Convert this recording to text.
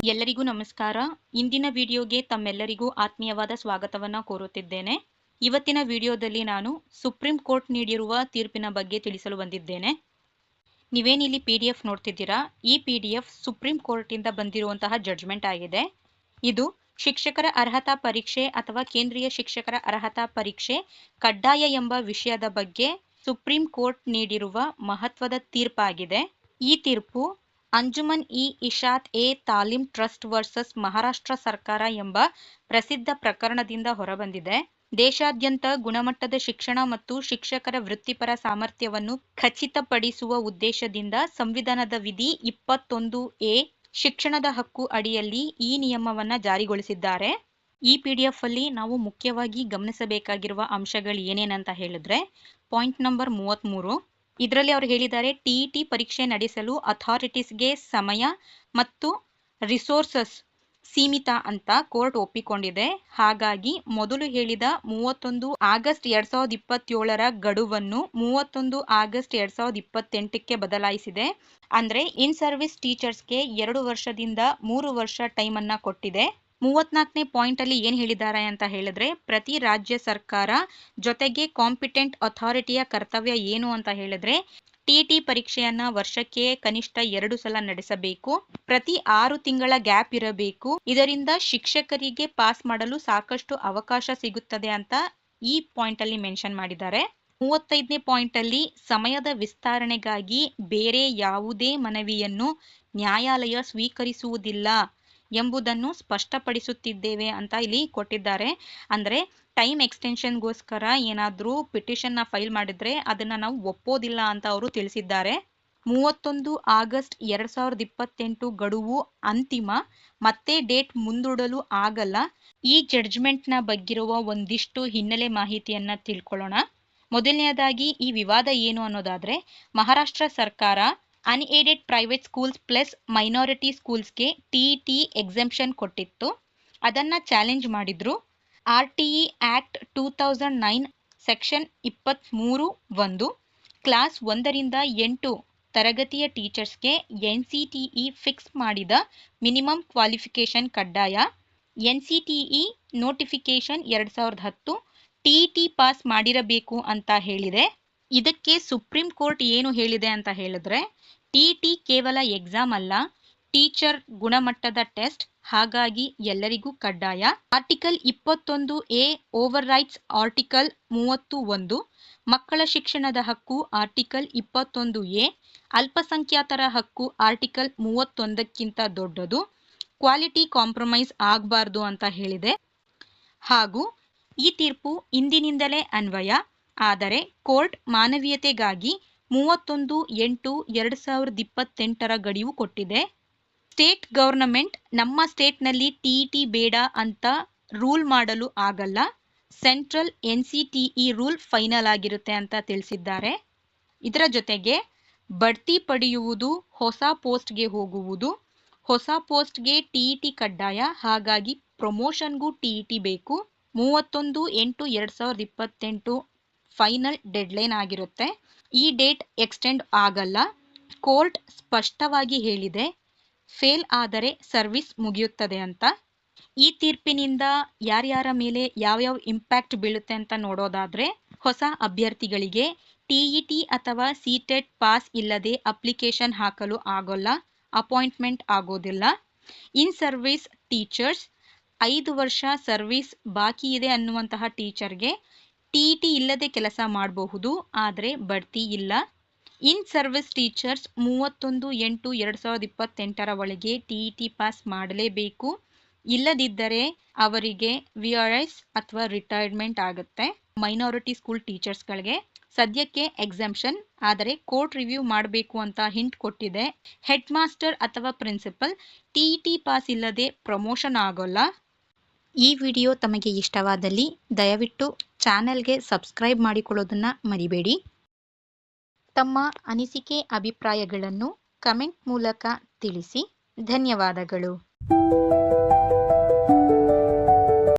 ಎಲ್ಲರಿಗೂ ನಮಸ್ಕಾರ. ಇಂದಿನ ವಿಡಿಯೋಗೆ ತಮ್ಮೆಲ್ಲರಿಗೂ ಆತ್ಮೀಯವಾದ ಸ್ವಾಗತವನ್ನು ಕೋರುತ್ತಿದ್ದೇನೆ. ಇವತ್ತಿನ ವಿಡಿಯೋದಲ್ಲಿ ನಾನು ಸುಪ್ರೀಂ ಕೋರ್ಟ್ ನೀಡಿರುವ ತೀರ್ಪಿನ ಬಗ್ಗೆ ತಿಳಿಸಲು ಬಂದಿದ್ದೇನೆ. ನೀವೇನಿಲ್ಲಿ PDF ನೋಡ್ತಿದ್ದೀರಾ, ಈ PDF ಸುಪ್ರೀಂ ಕೋರ್ಟಿಂದ ಬಂದಿರುವಂತಹ ಜಡ್ಜ್ಮೆಂಟ್ ಆಗಿದೆ. ಇದು ಶಿಕ್ಷಕರ ಅರ್ಹತಾ ಪರೀಕ್ಷೆ ಅಥವಾ ಕೇಂದ್ರೀಯ ಶಿಕ್ಷಕರ ಅರ್ಹತಾ ಪರೀಕ್ಷೆ ಕಡ್ಡಾಯ ಎಂಬ ವಿಷಯದ ಬಗ್ಗೆ ಸುಪ್ರೀಂ ಕೋರ್ಟ್ ನೀಡಿರುವ ಮಹತ್ವದ ತೀರ್ಪಾಗಿದೆ. ಈ ತೀರ್ಪು ಅಂಜುಮನ್ ಇಶಾತ್ ತಾಲೀಮ್ ಟ್ರಸ್ಟ್ ವರ್ಸಸ್ ಮಹಾರಾಷ್ಟ್ರ ಸರ್ಕಾರ ಎಂಬ ಪ್ರಸಿದ್ಧ ಪ್ರಕರಣದಿಂದ ಹೊರಬಂದಿದೆ. ದೇಶಾದ್ಯಂತ ಗುಣಮಟ್ಟದ ಶಿಕ್ಷಣ ಮತ್ತು ಶಿಕ್ಷಕರ ವೃತ್ತಿಪರ ಸಾಮರ್ಥ್ಯವನ್ನು ಖಚಿತಪಡಿಸುವ ಉದ್ದೇಶದಿಂದ ಸಂವಿಧಾನದ ವಿಧಿ 21A ಶಿಕ್ಷಣದ ಹಕ್ಕು ಅಡಿಯಲ್ಲಿ ಈ ನಿಯಮವನ್ನ ಜಾರಿಗೊಳಿಸಿದ್ದಾರೆ. ಈ PDF ಅಲ್ಲಿ ನಾವು ಮುಖ್ಯವಾಗಿ ಗಮನಿಸಬೇಕಾಗಿರುವ ಅಂಶಗಳು ಏನೇನಂತ ಹೇಳಿದ್ರೆ, ಪಾಯಿಂಟ್ ನಂಬರ್ 33 ಇದರಲ್ಲಿ ಅವರು ಹೇಳಿದ್ದಾರೆ, TET ಪರೀಕ್ಷೆ ನಡೆಸಲು ಅಥಾರಿಟೀಸ್ಗೆ ಸಮಯ ಮತ್ತು ರಿಸೋರ್ಸಸ್ ಸೀಮಿತ ಅಂತ ಕೋರ್ಟ್ ಒಪ್ಪಿಕೊಂಡಿದೆ. ಹಾಗಾಗಿ ಮೊದಲು ಹೇಳಿದ 31 ಆಗಸ್ಟ್ 2027ರ ಗಡುವನ್ನು 31 ಆಗಸ್ಟ್ 2028ಕ್ಕೆ ಬದಲಾಯಿಸಿದೆ. ಅಂದ್ರೆ ಇನ್ ಸರ್ವಿಸ್ ಟೀಚರ್ಸ್ಗೆ 2 ವರ್ಷದಿಂದ 3 ವರ್ಷ ಟೈಮ್ ಅನ್ನ ಕೊಟ್ಟಿದೆ. 34ನೇ ಪಾಯಿಂಟ್ ಅಲ್ಲಿ ಏನ್ ಹೇಳಿದ್ದಾರೆ ಅಂತ ಹೇಳಿದ್ರೆ, ಪ್ರತಿ ರಾಜ್ಯ ಸರ್ಕಾರ ಜೊತೆಗೆ ಕಾಂಪಿಟೆಂಟ್ ಅಥಾರಿಟಿಯ ಕರ್ತವ್ಯ ಏನು ಅಂತ ಹೇಳಿದ್ರೆ TET ಪರೀಕ್ಷೆಯನ್ನ ವರ್ಷಕ್ಕೆ ಕನಿಷ್ಠ 2 ಸಲ ನಡೆಸಬೇಕು. ಪ್ರತಿ 6 ತಿಂಗಳ ಗ್ಯಾಪ್ ಇರಬೇಕು. ಇದರಿಂದ ಶಿಕ್ಷಕರಿಗೆ ಪಾಸ್ ಮಾಡಲು ಸಾಕಷ್ಟು ಅವಕಾಶ ಸಿಗುತ್ತದೆ ಅಂತ ಈ ಪಾಯಿಂಟ್ ಅಲ್ಲಿ ಮೆನ್ಷನ್ ಮಾಡಿದ್ದಾರೆ. 35ನೇ ಪಾಯಿಂಟ್ ಅಲ್ಲಿ ಸಮಯದ ವಿಸ್ತರಣೆಗಾಗಿ ಬೇರೆ ಯಾವುದೇ ಮನವಿಯನ್ನು ನ್ಯಾಯಾಲಯ ಸ್ವೀಕರಿಸುವುದಿಲ್ಲ ಎಂಬುದನ್ನು ಸ್ಪಷ್ಟಪಡಿಸುತ್ತಿದ್ದೇವೆ ಅಂತ ಇಲ್ಲಿ ಕೊಟ್ಟಿದ್ದಾರೆ. ಅಂದ್ರೆ ಟೈಮ್ ಎಕ್ಸ್ಟೆನ್ಷನ್ಗೋಸ್ಕರ ಏನಾದ್ರೂ ಪಿಟಿಷನ್ ನ ಫೈಲ್ ಮಾಡಿದ್ರೆ ಅದನ್ನ ನಾವು ಒಪ್ಪೋದಿಲ್ಲ ಅಂತ ಅವರು ತಿಳಿಸಿದ್ದಾರೆ. 31 ಆಗಸ್ಟ್ 2028 ಗಡುವು ಅಂತಿಮ, ಮತ್ತೆ ಡೇಟ್ ಮುಂದೂಡಲು ಆಗಲ್ಲ. ಈ ಜಡ್ಜ್ಮೆಂಟ್ ನ ಬಗ್ಗಿರುವ ಒಂದಿಷ್ಟು ಹಿನ್ನೆಲೆ ಮಾಹಿತಿಯನ್ನ ತಿಳ್ಕೊಳ್ಳೋಣ. ಮೊದಲನೆಯದಾಗಿ ಈ ವಿವಾದ ಏನು ಅನ್ನೋದಾದ್ರೆ, ಮಹಾರಾಷ್ಟ್ರ ಸರ್ಕಾರ unaided private schools plus minority ಸ್ಕೂಲ್ಸ್ಗೆ TET ಎಕ್ಸೆಂಪ್ಷನ್ ಕೊಟ್ಟಿತ್ತು. ಅದನ್ನ ಚಾಲೆಂಜ್ ಮಾಡಿದ್ರು. RTE ಆಕ್ಟ್ 2009 ಸೆಕ್ಷನ್ 23(1) ಕ್ಲಾಸ್ 1ರಿಂದ 8 ತರಗತಿಯ ಟೀಚರ್ಸ್ಗೆ NCTE ಫಿಕ್ಸ್ ಮಾಡಿದ ಮಿನಿಮಮ್ ಕ್ವಾಲಿಫಿಕೇಶನ್ ಕಡ್ಡಾಯ. NCTE ನೋಟಿಫಿಕೇಶನ್ 2010 TET ಪಾಸ್ ಮಾಡಿರಬೇಕು ಅಂತ ಹೇಳಿದೆ. ಇದಕ್ಕೆ ಸುಪ್ರೀಂ ಕೋರ್ಟ್ ಏನು ಹೇಳಿದೆ ಅಂತ ಹೇಳಿದ್ರೆ, TET ಕೇವಲ ಎಕ್ಸಾಮ್ ಅಲ್ಲ, ಟೀಚರ್ ಗುಣಮಟ್ಟದ ಟೆಸ್ಟ್, ಹಾಗಾಗಿ ಎಲ್ಲರಿಗೂ ಕಡ್ಡಾಯ. Article 21A over rights article 31. ಮಕ್ಕಳ ಶಿಕ್ಷಣದ ಹಕ್ಕು ಆರ್ಟಿಕಲ್ 21A. ಅಲ್ಪಸಂಖ್ಯಾತರ ಹಕ್ಕು ಆರ್ಟಿಕಲ್ 31ಕ್ಕಿಂತ ದೊಡ್ಡದು. ಕ್ವಾಲಿಟಿ ಕಾಂಪ್ರಮೈಸ್ ಆಗಬಾರ್ದು ಅಂತ ಹೇಳಿದೆ. ಹಾಗೂ ಈ ತೀರ್ಪು ಇಂದಿನಿಂದಲೇ ಅನ್ವಯ. ಆದರೆ ಕೋರ್ಟ್ ಮಾನವೀಯತೆಗಾಗಿ 31/8/2028ರ ಗಡುವು ಕೊಟ್ಟಿದೆ. ಸ್ಟೇಟ್ ಗವರ್ನಮೆಂಟ್ ನಮ್ಮ ಸ್ಟೇಟ್ನಲ್ಲಿ TET ಬೇಡ ಅಂತ ರೂಲ್ ಮಾಡಲು ಆಗಲ್ಲ. ಸೆಂಟ್ರಲ್ NCTE ರೂಲ್ ಫೈನಲ್ ಆಗಿರುತ್ತೆ ಅಂತ ತಿಳಿಸಿದ್ದಾರೆ. ಇದರ ಜೊತೆಗೆ ಬಡ್ತಿ ಪಡೆಯುವುದು, ಹೊಸ ಪೋಸ್ಟ್ಗೆ ಹೋಗುವುದು, ಹೊಸ ಪೋಸ್ಟ್ಗೆ TET ಕಡ್ಡಾಯ, ಹಾಗಾಗಿ ಪ್ರಮೋಷನ್ಗೂ TET ಬೇಕು. 31/8/2028 ಫೈನಲ್ ಡೆಡ್ಲೈನ್ ಆಗಿರುತ್ತೆ. ಈ ಡೇಟ್ ಎಕ್ಸ್ಟೆಂಡ್ ಆಗಲ್ಲ. ಕೋರ್ಟ್ ಸ್ಪಷ್ಟವಾಗಿ ಹೇಳಿದೆ, ಫೇಲ್ ಆದರೆ ಸರ್ವಿಸ್ ಮುಗಿಯುತ್ತದೆ ಅಂತ. ಈ ತೀರ್ಪಿನಿಂದ ಯಾರ್ಯಾರ ಮೇಲೆ ಯಾವ್ಯಾವ ಇಂಪ್ಯಾಕ್ಟ್ ಬೀಳುತ್ತೆ ಅಂತ ನೋಡೋದಾದ್ರೆ, ಹೊಸ ಅಭ್ಯರ್ಥಿಗಳಿಗೆ TET ಅಥವಾ CTET ಪಾಸ್ ಇಲ್ಲದೆ ಅಪ್ಲಿಕೇಶನ್ ಹಾಕಲು ಆಗೋಲ್ಲ, ಅಪಾಯಿಂಟ್ಮೆಂಟ್ ಆಗೋದಿಲ್ಲ. ಇನ್ ಸರ್ವಿಸ್ ಟೀಚರ್ಸ್ 5 ವರ್ಷ ಸರ್ವಿಸ್ ಬಾಕಿ ಇದೆ ಅನ್ನುವಂತಹ ಟೀಚರ್ಗೆ TET ಇಲ್ಲದೆ ಕೆಲಸ ಮಾಡಬಹುದು, ಆದರೆ ಬಡ್ತಿ ಇಲ್ಲ. ಇನ್ ಸರ್ವಿಸ್ ಟೀಚರ್ಸ್ 31/8/2028ರ ಒಳಗೆ TET ಪಾಸ್ ಮಾಡಲೇಬೇಕು. ಇಲ್ಲದಿದ್ದರೆ ಅವರಿಗೆ VRS ಅಥವಾ ರಿಟೈರ್ಮೆಂಟ್ ಆಗುತ್ತೆ. ಮೈನಾರಿಟಿ ಸ್ಕೂಲ್ ಟೀಚರ್ಸ್ಗಳಿಗೆ ಸದ್ಯಕ್ಕೆ ಎಕ್ಸೆಂಪ್ಷನ್, ಆದರೆ ಕೋರ್ಟ್ ರಿವ್ಯೂ ಮಾಡಬೇಕು ಅಂತ ಹಿಂಟ್ ಕೊಟ್ಟಿದೆ. ಹೆಡ್ ಮಾಸ್ಟರ್ ಅಥವಾ ಪ್ರಿನ್ಸಿಪಲ್ TET ಪಾಸ್ ಇಲ್ಲದೆ ಪ್ರಮೋಷನ್ ಆಗೋಲ್ಲ. ಈ ವಿಡಿಯೋ ತಮಗೆ ಇಷ್ಟವಾದಲ್ಲಿ ದಯವಿಟ್ಟು ಚಾನೆಲ್ಗೆ ಸಬ್ಸ್ಕ್ರೈಬ್ ಮಾಡಿಕೊಳ್ಳೋದನ್ನ ಮರಿಬೇಡಿ. ತಮ್ಮ ಅನಿಸಿಕೆ ಅಭಿಪ್ರಾಯಗಳನ್ನು ಕಮೆಂಟ್ ಮೂಲಕ ತಿಳಿಸಿ. ಧನ್ಯವಾದಗಳು.